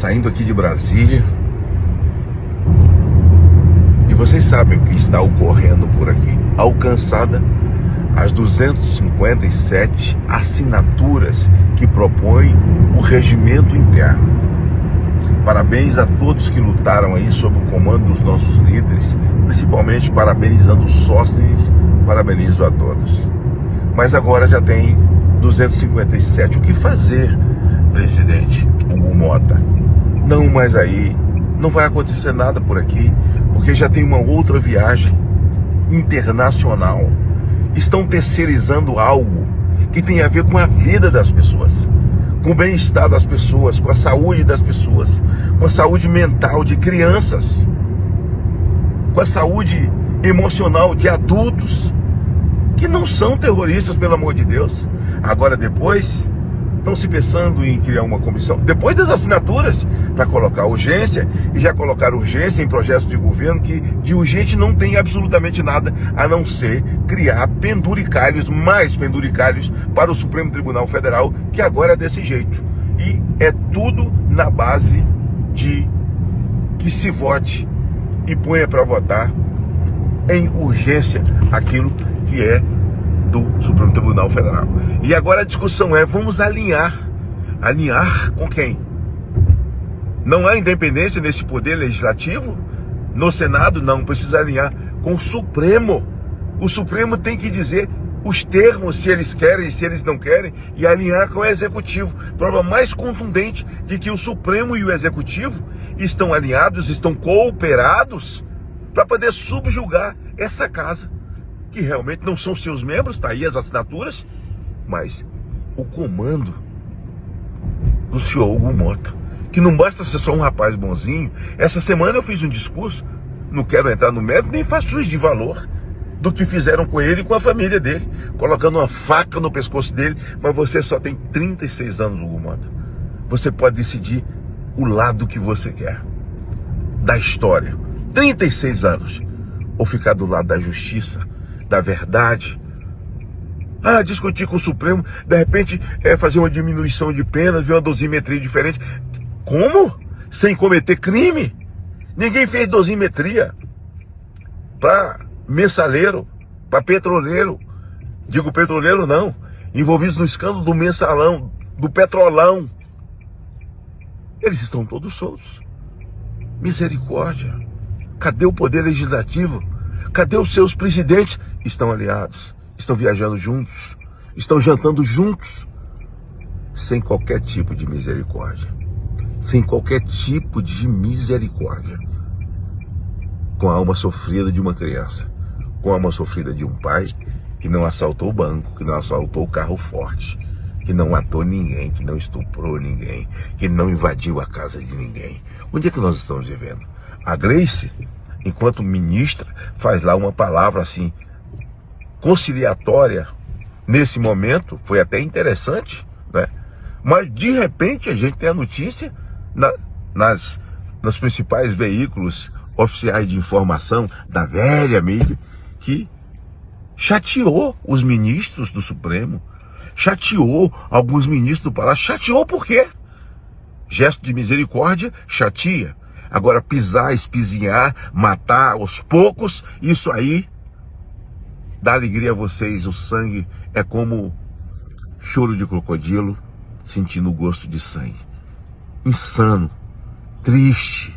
saindo aqui de Brasília, e vocês sabem o que está ocorrendo por aqui. Alcançada as 257 assinaturas que propõem o regimento interno. Parabéns a todos que lutaram aí sob o comando dos nossos líderes, principalmente parabenizando os Sóstenes, parabenizo a todos. Mas agora já tem 257. O que fazer, presidente Hugo Mota? Não, mas aí não vai acontecer nada por aqui, porque já tem uma outra viagem internacional. Estão terceirizando algo que tem a ver com a vida das pessoas, com o bem-estar das pessoas, com a saúde das pessoas, com a saúde mental de crianças, com a saúde emocional de adultos, que não são terroristas, pelo amor de Deus. Agora depois, estão se pensando em criar uma comissão, depois das assinaturas, para colocar urgência, e já colocar urgência em projetos de governo que de urgente não tem absolutamente nada, a não ser criar penduricalhos, mais penduricalhos para o Supremo Tribunal Federal, que agora é desse jeito. E é tudo na base de que se vote e ponha para votar em urgência aquilo que é do Supremo Tribunal Federal. E agora a discussão é, vamos alinhar com quem? Não há independência nesse poder legislativo? No Senado não, precisa alinhar com o Supremo. O Supremo tem que dizer os termos, se eles querem, se eles não querem, e alinhar com o Executivo. Prova mais contundente de que o Supremo e o Executivo estão alinhados, estão cooperados para poder subjugar essa casa, que realmente não são seus membros, tá aí as assinaturas, mas o comando do senhor Hugo Mota, que não basta ser só um rapaz bonzinho. Essa semana eu fiz um discurso, não quero entrar no mérito, nem faço juízo de valor do que fizeram com ele e com a família dele, colocando uma faca no pescoço dele. Mas você só tem 36 anos, Hugo Mota. Você pode decidir o lado que você quer da história. 36 anos. Ou ficar do lado da justiça, da verdade. Discutir com o Supremo, de repente fazer uma diminuição de penas, ver uma dosimetria diferente. Como? Sem cometer crime? Ninguém fez dosimetria para mensaleiro, para petroleiro. Digo petroleiro não, envolvidos no escândalo do mensalão, do petrolão. Eles estão todos soltos. Misericórdia. Cadê o poder legislativo? Cadê os seus presidentes? Estão aliados, estão viajando juntos, estão jantando juntos, sem qualquer tipo de misericórdia. Sem qualquer tipo de misericórdia. Com a alma sofrida de uma criança, com a alma sofrida de um pai que não assaltou o banco, que não assaltou o carro forte, que não matou ninguém, que não estuprou ninguém, que não invadiu a casa de ninguém. Onde é que nós estamos vivendo? A Gleice, enquanto ministra, faz lá uma palavra assim, conciliatória, nesse momento, foi até interessante, né? Mas de repente a gente tem a notícia nos principais veículos oficiais de informação da velha mídia, que chateou os ministros do Supremo, chateou alguns ministros do Palácio. Chateou por quê? Gesto de misericórdia, chateia. Agora pisar, espizinhar, matar aos poucos, isso aí dá alegria a vocês. O sangue é como choro de crocodilo sentindo o gosto de sangue. Insano, triste.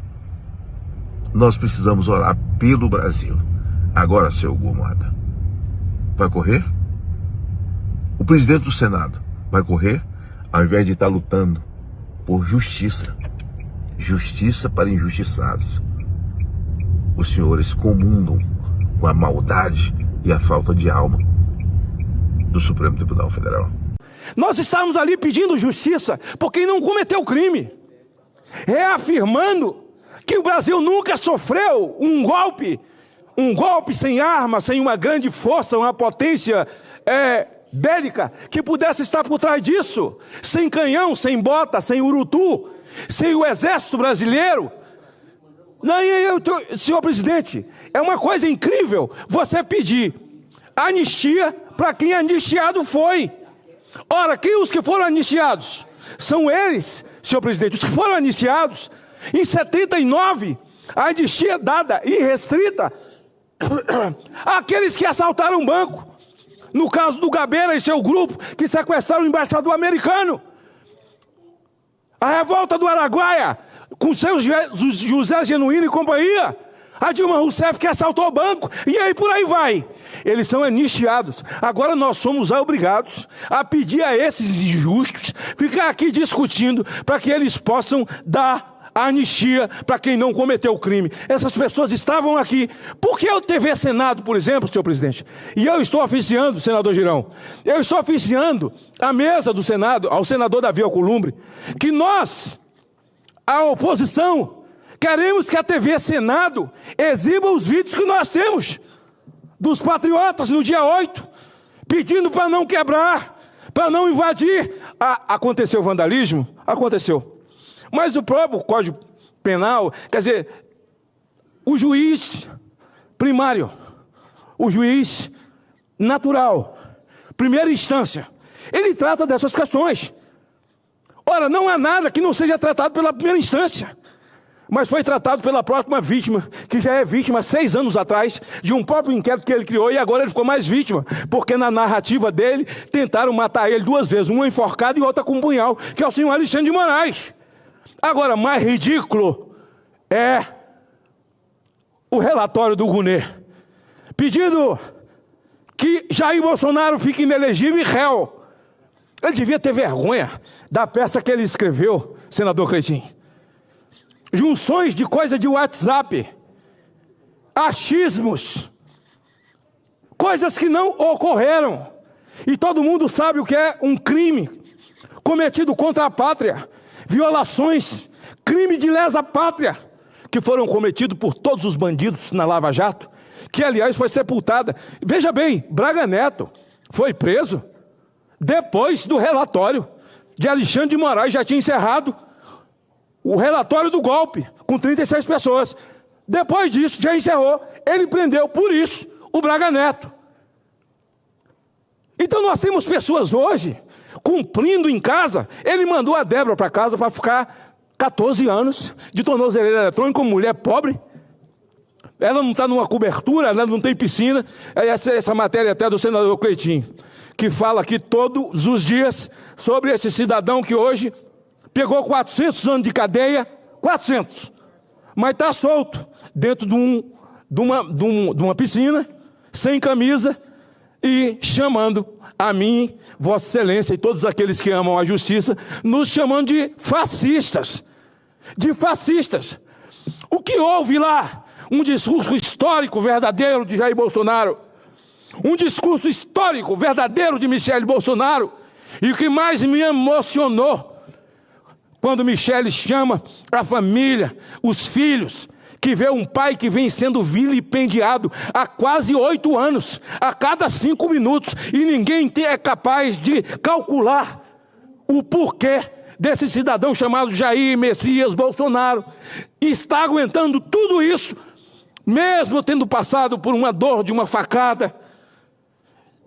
Nós precisamos orar pelo Brasil. Agora, seu Hugo Mota, vai correr? O presidente do Senado vai correr, ao invés de estar lutando por justiça. Justiça para injustiçados. Os senhores comungam com a maldade e a falta de alma do Supremo Tribunal Federal. Nós estamos ali pedindo justiça por quem não cometeu crime, reafirmando que o Brasil nunca sofreu um golpe sem arma, sem uma grande força, uma potência bélica que pudesse estar por trás disso, sem canhão, sem bota, sem urutu, sem o exército brasileiro. Não, senhor presidente, é uma coisa incrível você pedir anistia para quem anistiado foi. Ora, quem os que foram anistiados? São eles, senhor presidente, os que foram anistiados, em 79, a anistia dada e restrita àqueles que assaltaram um banco. No caso do Gabeira e seu grupo, que sequestraram o embaixador americano. A revolta do Araguaia, com seu José Genuíno e companhia. A Dilma Rousseff que assaltou o banco. E aí por aí vai. Eles são anistiados. Agora nós somos obrigados a pedir a esses injustos ficar aqui discutindo para que eles possam dar a anistia para quem não cometeu o crime. Essas pessoas estavam aqui. Por que o TV Senado, por exemplo, senhor presidente? E eu estou oficiando, senador Girão, eu estou oficiando a mesa do Senado, ao senador Davi Alcolumbre, que nós, a oposição, queremos que a TV Senado exiba os vídeos que nós temos dos patriotas no dia 8, pedindo para não quebrar, para não invadir. Aconteceu vandalismo? Aconteceu. Mas o próprio Código Penal, quer dizer, o juiz primário, o juiz natural, primeira instância, ele trata dessas questões. Ora, não há nada que não seja tratado pela primeira instância, mas foi tratado pela próxima vítima, que já é vítima 6 anos atrás, de um próprio inquérito que ele criou, e agora ele ficou mais vítima, porque na narrativa dele, tentaram matar ele 2 vezes, uma enforcada e outra com um punhal, que é o senhor Alexandre de Moraes. Agora, mais ridículo é o relatório do Gunê, pedindo que Jair Bolsonaro fique inelegível e réu. Ele devia ter vergonha da peça que ele escreveu, senador Cleitinho. Junções de coisa de WhatsApp, achismos, coisas que não ocorreram. E todo mundo sabe o que é um crime cometido contra a pátria. Violações, crime de lesa pátria, que foram cometidos por todos os bandidos na Lava Jato, que aliás foi sepultada. Veja bem, Braga Neto foi preso depois do relatório de Alexandre de Moraes, já tinha encerrado o relatório do golpe, com 36 pessoas. Depois disso, já encerrou, ele prendeu por isso o Braga Neto. Então nós temos pessoas hoje cumprindo em casa. Ele mandou a Débora para casa para ficar 14 anos de tornozeleira eletrônica como mulher pobre. Ela não está numa cobertura, ela não tem piscina. Essa matéria até do senador Cleitinho, que fala aqui todos os dias sobre esse cidadão que hoje pegou 400 anos de cadeia, 400, mas está solto dentro de uma piscina, sem camisa, e chamando a mim, Vossa Excelência e todos aqueles que amam a justiça, nos chamando de fascistas. De fascistas. O que houve lá? Um discurso histórico verdadeiro de Jair Bolsonaro. Um discurso histórico verdadeiro de Michele Bolsonaro. E o que mais me emocionou, quando Michele chama a família, os filhos, que vê um pai que vem sendo vilipendiado há quase 8 anos, a cada 5 minutos, e ninguém é capaz de calcular o porquê desse cidadão chamado Jair Messias Bolsonaro está aguentando tudo isso, mesmo tendo passado por uma dor de uma facada,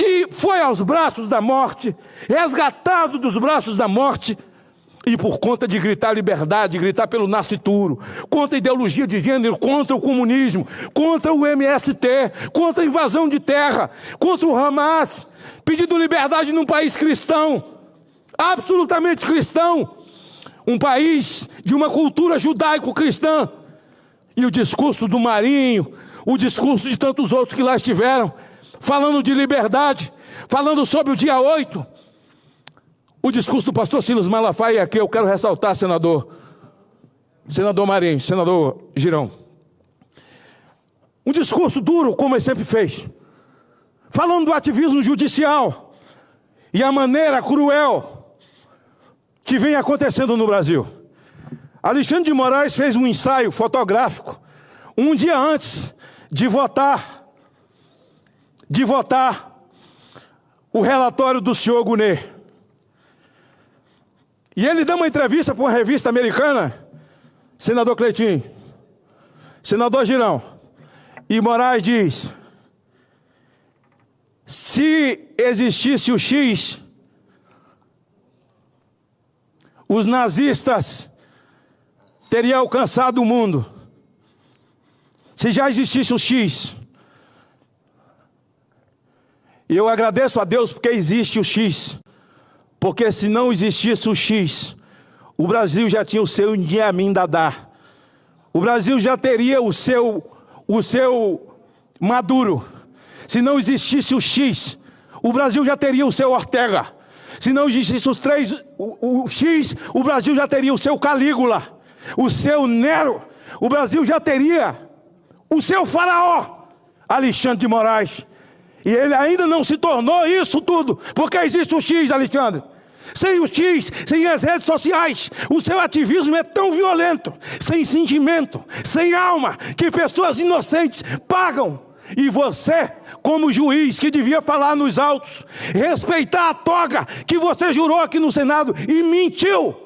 e foi aos braços da morte, resgatado dos braços da morte, e por conta de gritar liberdade, gritar pelo nascituro, contra a ideologia de gênero, contra o comunismo, contra o MST, contra a invasão de terra, contra o Hamas, pedindo liberdade num país cristão, absolutamente cristão, um país de uma cultura judaico-cristã. E o discurso do Marinho, o discurso de tantos outros que lá estiveram, falando de liberdade, falando sobre o dia 8, o discurso do pastor Silas Malafaia, que eu quero ressaltar, senador Marinho, senador Girão. Um discurso duro, como ele sempre fez, falando do ativismo judicial e a maneira cruel que vem acontecendo no Brasil. Alexandre de Moraes fez um ensaio fotográfico um dia antes de votar o relatório do senhor Gunê. E ele dá uma entrevista para uma revista americana, senador Cleitinho, senador Girão, e Moraes diz: se existisse o X, os nazistas teriam alcançado o mundo se já existisse o X. E eu agradeço a Deus porque existe o X. Porque se não existisse o X, o Brasil já tinha o seu Idi Amin Dada. O Brasil já teria o seu Maduro. Se não existisse o X, o Brasil já teria o seu Ortega. Se não existisse o X, o Brasil já teria o seu Calígula, o seu Nero. O Brasil já teria o seu faraó, Alexandre de Moraes. E ele ainda não se tornou isso tudo, porque existe o X, Alexandre. Sem o X, sem as redes sociais, o seu ativismo é tão violento, sem sentimento, sem alma, que pessoas inocentes pagam. E você, como juiz que devia falar nos autos, respeitar a toga que você jurou aqui no Senado e mentiu,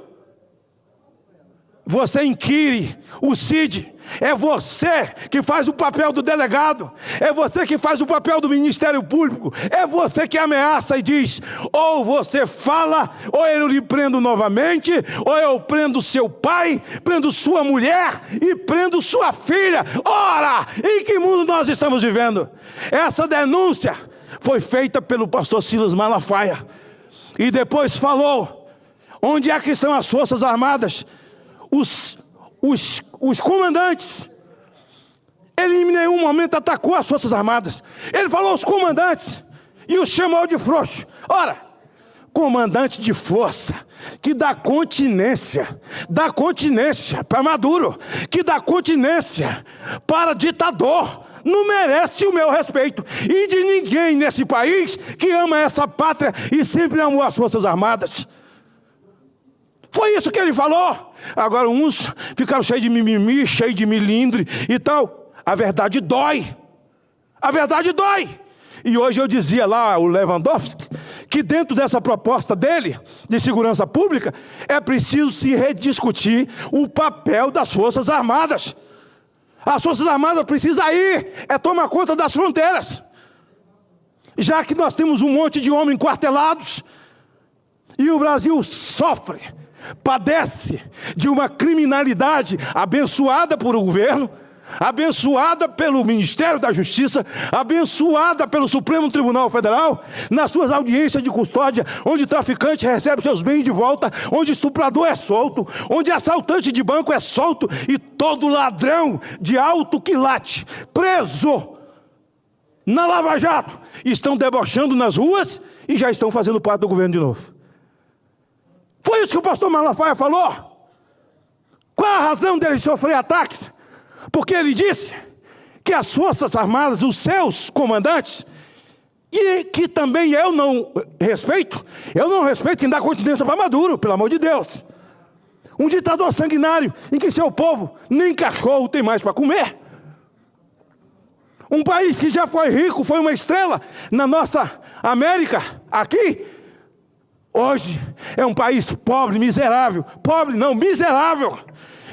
você inquire o Cid. É você que faz o papel do delegado, é você que faz o papel do Ministério Público, é você que ameaça e diz: ou você fala, ou eu lhe prendo novamente, ou eu prendo seu pai, prendo sua mulher e prendo sua filha. Ora, em que mundo nós estamos vivendo? Essa denúncia foi feita pelo pastor Silas Malafaia, e depois falou: onde é que estão as Forças Armadas? Os comandantes. Ele em nenhum momento atacou as Forças Armadas. Ele falou os comandantes e os chamou de frouxo. Ora, comandante de força que dá continência para Maduro, que dá continência para ditador, não merece o meu respeito e de ninguém nesse país que ama essa pátria e sempre amou as Forças Armadas. Foi isso que ele falou. Agora uns ficaram cheios de mimimi, cheios de milindre e tal. A verdade dói. A verdade dói. E hoje eu dizia lá, o Lewandowski, que dentro dessa proposta dele, de segurança pública, é preciso se rediscutir o papel das Forças Armadas. As Forças Armadas precisam tomar conta das fronteiras. Já que nós temos um monte de homens enquartelados, e o Brasil sofre, padece de uma criminalidade abençoada por o governo, abençoada pelo Ministério da Justiça, abençoada pelo Supremo Tribunal Federal, nas suas audiências de custódia, onde traficante recebe seus bens de volta, onde estuprador é solto, onde assaltante de banco é solto e todo ladrão de alto quilate preso na Lava Jato estão debochando nas ruas e já estão fazendo parte do governo de novo. Foi isso que o pastor Malafaia falou. Qual a razão dele sofrer ataques? Porque ele disse que as Forças Armadas, os seus comandantes, e que também eu não respeito quem dá continência para Maduro, pelo amor de Deus. Um ditador sanguinário em que seu povo nem cachorro tem mais para comer. Um país que já foi rico, foi uma estrela na nossa América, aqui, hoje é um país pobre, miserável. Pobre não, miserável.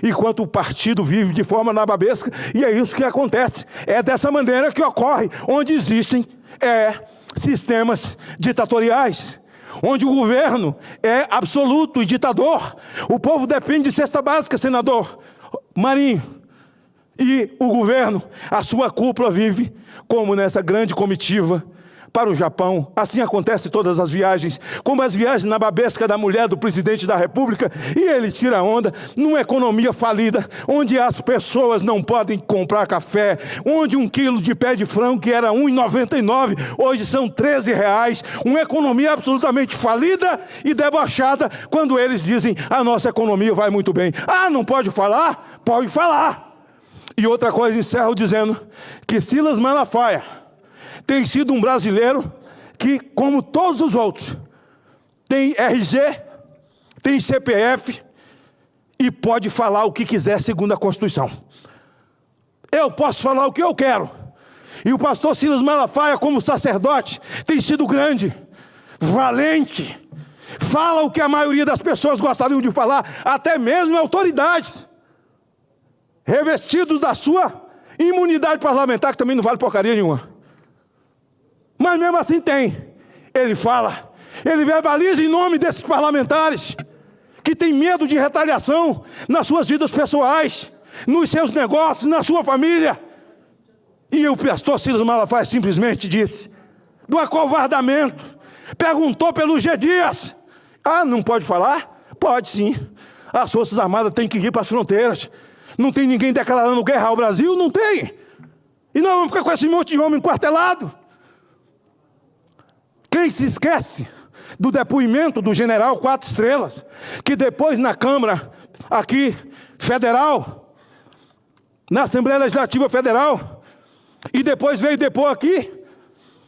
Enquanto o partido vive de forma nababesca, e é isso que acontece. É dessa maneira que ocorre, onde existem sistemas ditatoriais, onde o governo é absoluto e ditador. O povo depende de cesta básica, senador Marinho. E o governo, a sua cúpula vive como nessa grande comitiva para o Japão. Assim acontece todas as viagens, como as viagens na babesca da mulher do presidente da República, e ele tira onda numa economia falida, onde as pessoas não podem comprar café, onde 1 quilo de pé de frango, que era R$ 1,99, hoje são R$13, uma economia absolutamente falida e debochada, quando eles dizem: a nossa economia vai muito bem. Ah, não pode falar? Pode falar. E outra coisa, encerro dizendo que Silas Malafaia tem sido um brasileiro que, como todos os outros, tem RG, tem CPF e pode falar o que quiser segundo a Constituição. Eu posso falar o que eu quero. E o pastor Silas Malafaia, como sacerdote, tem sido grande, valente, fala o que a maioria das pessoas gostariam de falar, até mesmo autoridades, revestidos da sua imunidade parlamentar, que também não vale porcaria nenhuma. Mas mesmo assim tem. Ele fala, ele verbaliza em nome desses parlamentares que tem medo de retaliação nas suas vidas pessoais, nos seus negócios, na sua família. E o pastor Silas Malafaia simplesmente disse, do acovardamento, perguntou pelo G. Dias. Ah, não pode falar? Pode sim. As Forças Armadas têm que ir para as fronteiras. Não tem ninguém declarando guerra ao Brasil? Não tem. E nós vamos ficar com esse monte de homem enquartelado. Quem se esquece do depoimento do general 4 estrelas, que depois na Câmara aqui, federal, na Assembleia Legislativa Federal, e depois veio depor aqui,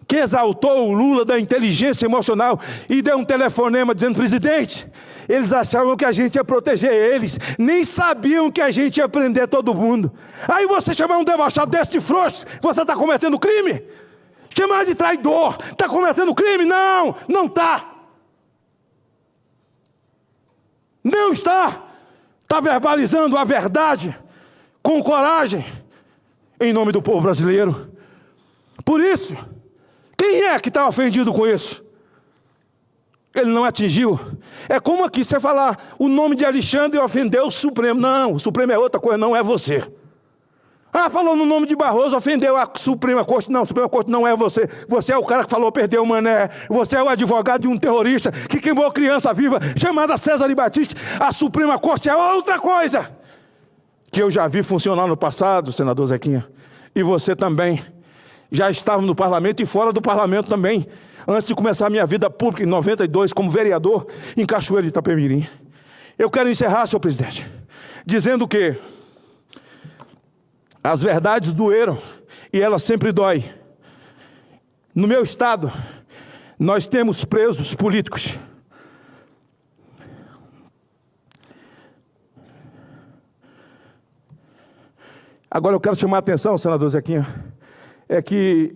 que exaltou o Lula da inteligência emocional e deu um telefonema dizendo, presidente, eles achavam que a gente ia proteger eles, nem sabiam que a gente ia prender todo mundo. Aí você chamar um debochado desse de frouxo, você está cometendo crime? Chamar de traidor, está cometendo crime? Não, não está. Não está. Está verbalizando a verdade com coragem em nome do povo brasileiro. Por isso, quem é que está ofendido com isso? Ele não atingiu. É como aqui você falar o nome de Alexandre e ofendeu o Supremo. Não, o Supremo é outra coisa, não é você. Ah, falou no nome de Barroso, ofendeu a Suprema Corte. Não, a Suprema Corte não é você. Você é o cara que falou perdeu o Mané. Você é o advogado de um terrorista que queimou criança viva, chamada César Batista. A Suprema Corte é outra coisa. Que eu já vi funcionar no passado, senador Zequinha. E você também. Já estava no parlamento e fora do parlamento também. Antes de começar a minha vida pública, em 92, como vereador, em Cachoeira de Itapemirim. Eu quero encerrar, senhor presidente, dizendo que as verdades doeram e elas sempre dói. No meu estado, nós temos presos políticos. Agora eu quero chamar a atenção, senador Zequinha, é que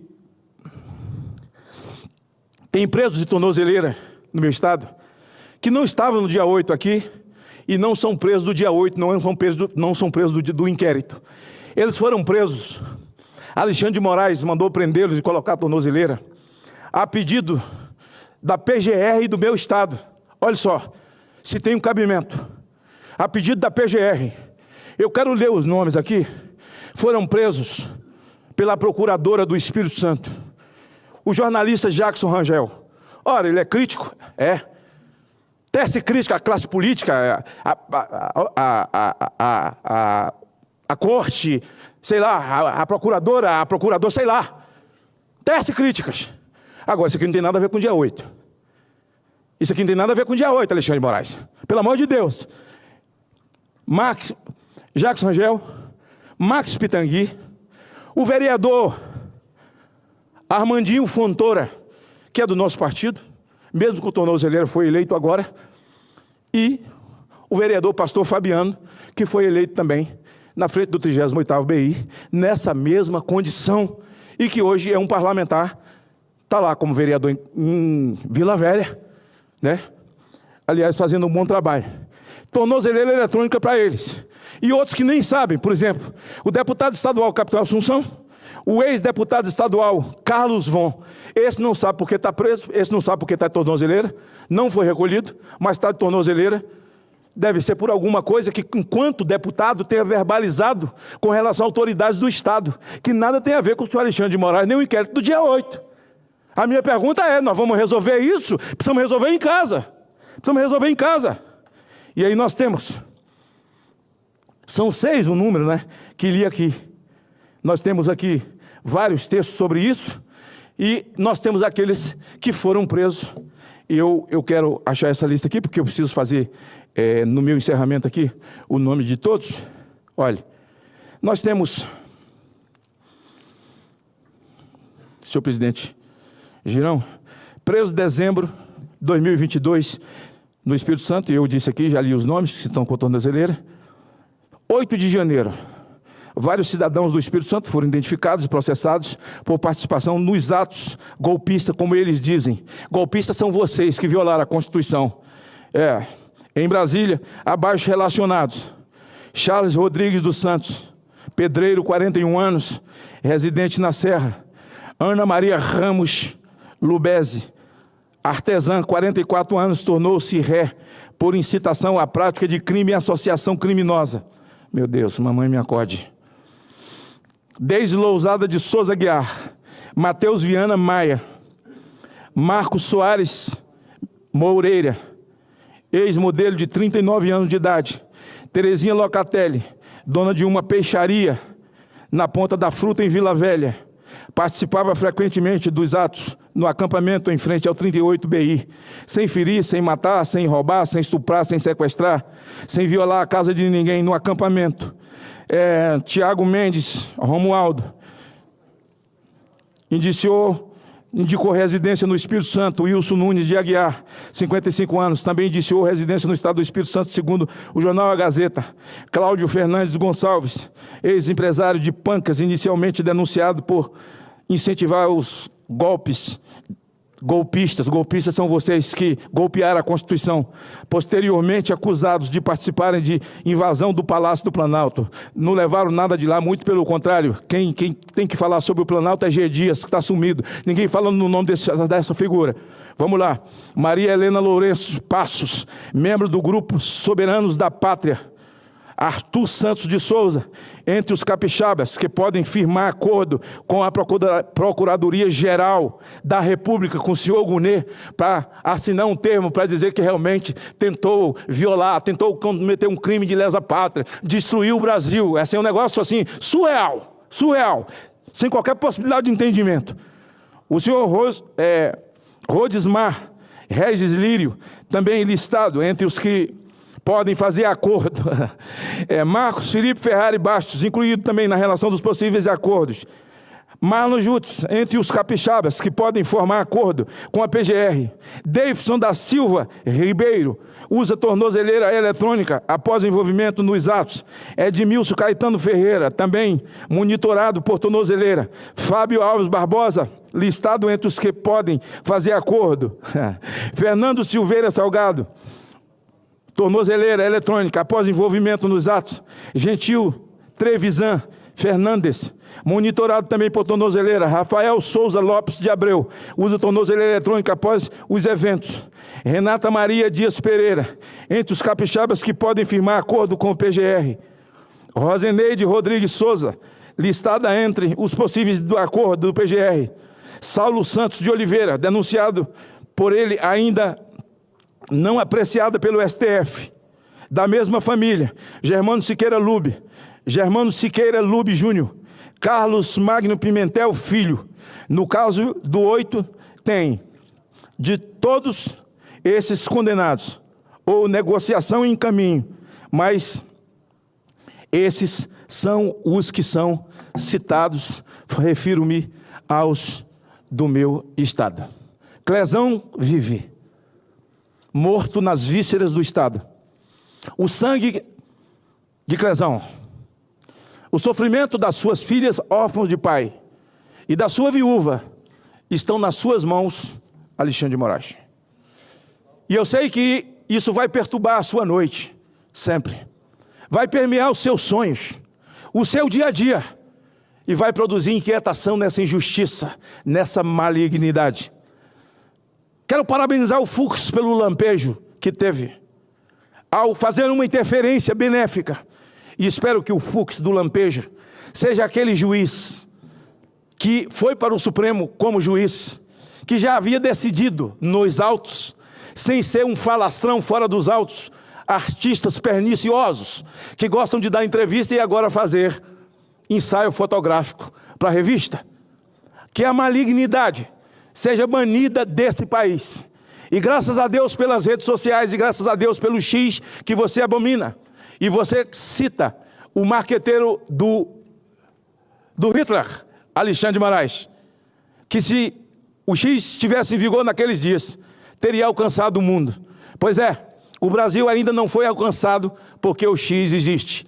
tem presos de tornozeleira no meu estado que não estavam no dia 8 aqui e não são presos do dia 8, não são presos do inquérito. Eles foram presos. Alexandre de Moraes mandou prendê-los e colocar a tornozeleira a pedido da PGR e do meu estado. Olha só, se tem um cabimento. A pedido da PGR. Eu quero ler os nomes aqui. Foram presos pela procuradora do Espírito Santo. O jornalista Jackson Rangel. Ora, ele é crítico? É. Tece crítica à classe política, a corte, sei lá, a procurador, sei lá. Tece críticas. Agora, isso aqui não tem nada a ver com o dia 8. Isso aqui não tem nada a ver com o dia 8, Alexandre de Moraes. Pelo amor de Deus. Jackson Rangel, Max Pitangui, o vereador Armandinho Fontoura, que é do nosso partido, mesmo com o tornozeleiro, foi eleito agora, e o vereador Pastor Fabiano, que foi eleito também na frente do 38º BI, nessa mesma condição, e que hoje é um parlamentar, está lá como vereador em Vila Velha, né? Aliás, fazendo um bom trabalho. Tornozeleira eletrônica para eles. E outros que nem sabem, por exemplo, o deputado estadual Capitão Assunção, o ex-deputado estadual Carlos Von, esse não sabe porque está preso, esse não sabe porque está de tornozeleira, não foi recolhido, mas está de tornozeleira, deve ser por alguma coisa que, enquanto deputado, tenha verbalizado com relação a autoridades do Estado, que nada tem a ver com o senhor Alexandre de Moraes, nem o inquérito do dia 8. A minha pergunta é, nós vamos resolver isso? Precisamos resolver em casa. Precisamos resolver em casa. E aí nós temos, são 6 o número, né, que li aqui. Nós temos aqui vários textos sobre isso, e nós temos aqueles que foram presos. E eu quero achar essa lista aqui, porque eu preciso fazer, no meu encerramento aqui, o nome de todos. Olha, nós temos, senhor presidente Girão, preso em dezembro de 2022, no Espírito Santo, e eu disse aqui, já li os nomes que estão com a tornozeleira. 8 de janeiro, vários cidadãos do Espírito Santo foram identificados e processados por participação nos atos golpistas, como eles dizem. Golpistas são vocês que violaram a Constituição. Em Brasília, abaixo relacionados: Charles Rodrigues dos Santos, pedreiro, 41 anos, residente na Serra. Ana Maria Ramos Lubeze, artesã, 44 anos, tornou-se ré por incitação à prática de crime e associação criminosa. Meu Deus, mamãe me acorde. Deise Lousada de Souza Guiar, Matheus Viana Maia, Marcos Soares Moreira, ex-modelo de 39 anos de idade. Terezinha Locatelli, dona de uma peixaria na Ponta da Fruta, em Vila Velha. Participava frequentemente dos atos no acampamento em frente ao 38 BI, sem ferir, sem matar, sem roubar, sem estuprar, sem sequestrar, sem violar a casa de ninguém no acampamento. Tiago Mendes Romualdo indicou residência no Espírito Santo. Wilson Nunes de Aguiar, 55 anos, também indiciou residência no estado do Espírito Santo, segundo o jornal A Gazeta. Cláudio Fernandes Gonçalves, ex-empresário de Pancas, inicialmente denunciado por incentivar os golpistas são vocês que golpearam a Constituição, posteriormente acusados de participarem de invasão do Palácio do Planalto. Não levaram nada de lá, muito pelo contrário. Quem tem que falar sobre o Planalto é G. Dias, que está sumido. Ninguém falando no nome dessa figura. Vamos lá. Maria Helena Lourenço Passos, membro do grupo Soberanos da Pátria. Arthur Santos de Souza, entre os capixabas que podem firmar acordo com a Procuradoria-Geral da República, com o senhor Gunê, para assinar um termo para dizer que realmente tentou violar, tentou cometer um crime de lesa pátria, destruiu o Brasil. Esse é um negócio assim, surreal, sem qualquer possibilidade de entendimento. O senhor Rodismar Regis Lírio, também listado entre os que podem fazer acordo. Marcos Felipe Ferrari Bastos, incluído também na relação dos possíveis acordos. Marlon Jutz, entre os capixabas que podem formar acordo com a PGR. Davidson da Silva Ribeiro, usa tornozeleira eletrônica após envolvimento nos atos. Edmilson Caetano Ferreira, também monitorado por tornozeleira. Fábio Alves Barbosa, listado entre os que podem fazer acordo. Fernando Silveira Salgado, tornozeleira eletrônica após envolvimento nos atos. Gentil Trevisan Fernandes, monitorado também por tornozeleira. Rafael Souza Lopes de Abreu, usa tornozeleira eletrônica após os eventos. Renata Maria Dias Pereira, entre os capixabas que podem firmar acordo com o PGR. Roseneide Rodrigues Souza, listada entre os possíveis do acordo do PGR. Saulo Santos de Oliveira, denunciado por ele ainda não apreciada pelo STF, da mesma família. Germano Siqueira Lube Júnior, Carlos Magno Pimentel Filho. No caso do 8, tem de todos esses condenados, ou negociação em caminho, mas esses são os que são citados, refiro-me aos do meu estado. Clesão Vive, morto nas vísceras do Estado. O sangue de Clesão, o sofrimento das suas filhas órfãos de pai e da sua viúva estão nas suas mãos, Alexandre de Moraes. E eu sei que isso vai perturbar a sua noite, sempre. Vai permear os seus sonhos, o seu dia a dia, e vai produzir inquietação nessa injustiça, nessa malignidade. Quero parabenizar o Fux pelo lampejo que teve, ao fazer uma interferência benéfica. E espero que o Fux do lampejo seja aquele juiz que foi para o Supremo como juiz, que já havia decidido nos autos, sem ser um falastrão fora dos autos, artistas perniciosos, que gostam de dar entrevista e agora fazer ensaio fotográfico para a revista. Que a malignidade seja banida desse país. E graças a Deus pelas redes sociais, e graças a Deus pelo X que você abomina. E você cita o marqueteiro do Hitler, Alexandre de Moraes, que se o X estivesse em vigor naqueles dias, teria alcançado o mundo. Pois é, o Brasil ainda não foi alcançado porque o X existe.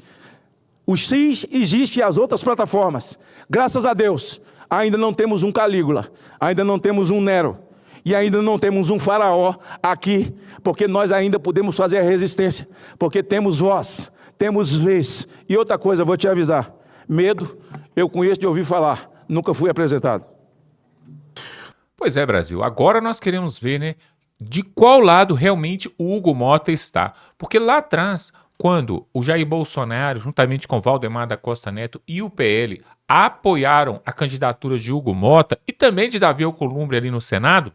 O X existe e as outras plataformas. Graças a Deus, ainda não temos um Calígula, ainda não temos um Nero, e ainda não temos um faraó aqui, porque nós ainda podemos fazer a resistência, porque temos voz, temos vez. E outra coisa, vou te avisar, medo, eu conheço de ouvir falar, nunca fui apresentado. Pois é, Brasil. Agora nós queremos ver, né, de qual lado realmente o Hugo Mota está. Porque lá atrás, quando o Jair Bolsonaro, juntamente com Valdemar da Costa Neto e o PL, apoiaram a candidatura de Hugo Mota e também de Davi Alcolumbre ali no Senado,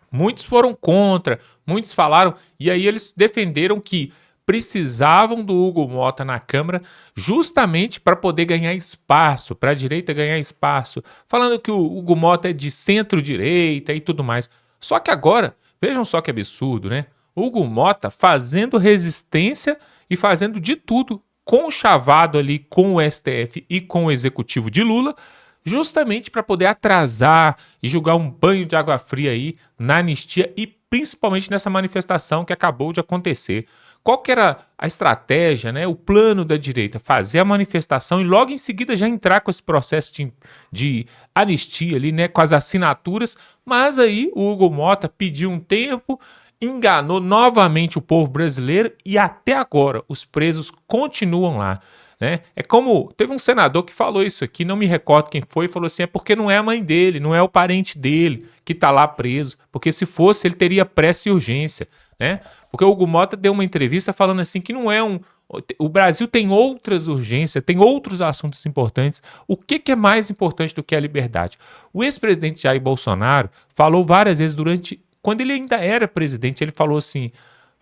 muitos foram contra, muitos falaram, e aí eles defenderam que precisavam do Hugo Mota na Câmara justamente para poder ganhar espaço, para a direita ganhar espaço, falando que o Hugo Mota é de centro-direita e tudo mais. Só que agora, vejam só que absurdo, né? O Hugo Mota fazendo resistência e fazendo de tudo com o chavado ali com o STF e com o executivo de Lula, justamente para poder atrasar e jogar um banho de água fria aí na anistia e principalmente nessa manifestação que acabou de acontecer. Qual que era a estratégia, né, o plano da direita? Fazer a manifestação e logo em seguida já entrar com esse processo de anistia ali, né, com as assinaturas, mas aí o Hugo Mota pediu um tempo, enganou novamente o povo brasileiro e até agora os presos continuam lá. Né? É como, teve um senador que falou isso aqui, não me recordo quem foi, falou assim, é porque não é a mãe dele, não é o parente dele que está lá preso, porque se fosse ele teria pressa e urgência, né? Porque o Hugo Mota deu uma entrevista falando assim que não é o Brasil tem outras urgências, tem outros assuntos importantes. O que é mais importante do que a liberdade? O ex-presidente Jair Bolsonaro falou várias vezes quando ele ainda era presidente, ele falou assim,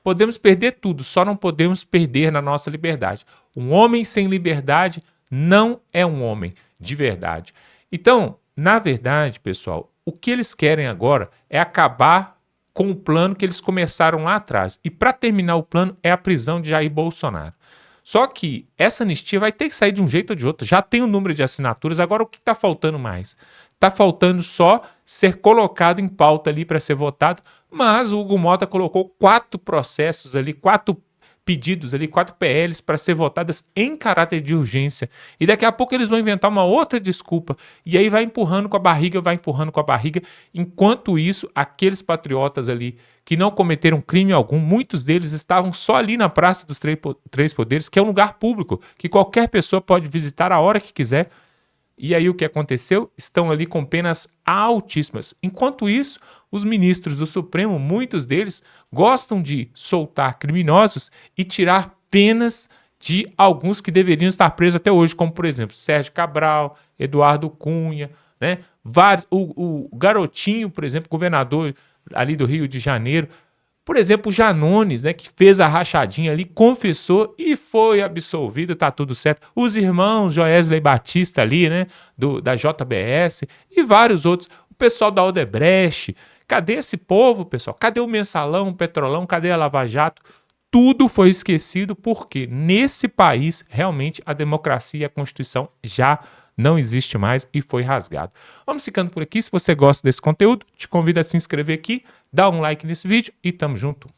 podemos perder tudo, só não podemos perder na nossa liberdade. Um homem sem liberdade não é um homem de verdade. Então, na verdade, pessoal, o que eles querem agora é acabar com o plano que eles começaram lá atrás. E para terminar o plano é a prisão de Jair Bolsonaro. Só que essa anistia vai ter que sair de um jeito ou de outro. Já tem o número de assinaturas, agora o que está faltando mais? Está faltando só ser colocado em pauta ali para ser votado, mas o Hugo Mota colocou 4 processos ali, 4 pedidos ali, 4 PLs para ser votadas em caráter de urgência. E daqui a pouco eles vão inventar uma outra desculpa. E aí vai empurrando com a barriga, vai empurrando com a barriga. Enquanto isso, aqueles patriotas ali que não cometeram crime algum, muitos deles estavam só ali na Praça dos Três Poderes, que é um lugar público, que qualquer pessoa pode visitar a hora que quiser. E aí o que aconteceu? Estão ali com penas altíssimas. Enquanto isso, os ministros do Supremo, muitos deles, gostam de soltar criminosos e tirar penas de alguns que deveriam estar presos até hoje, como por exemplo, Sérgio Cabral, Eduardo Cunha, né? O Garotinho, por exemplo, governador ali do Rio de Janeiro. Por exemplo, o Janones, né, que fez a rachadinha ali, confessou e foi absolvido, tá tudo certo. Os irmãos Joesley Batista ali, né, da JBS e vários outros. O pessoal da Odebrecht. Cadê esse povo, pessoal? Cadê o Mensalão, o Petrolão? Cadê a Lava Jato? Tudo foi esquecido porque nesse país, realmente, a democracia e a Constituição já não existe mais e foi rasgado. Vamos ficando por aqui. Se você gosta desse conteúdo, te convido a se inscrever aqui, dá um like nesse vídeo e tamo junto.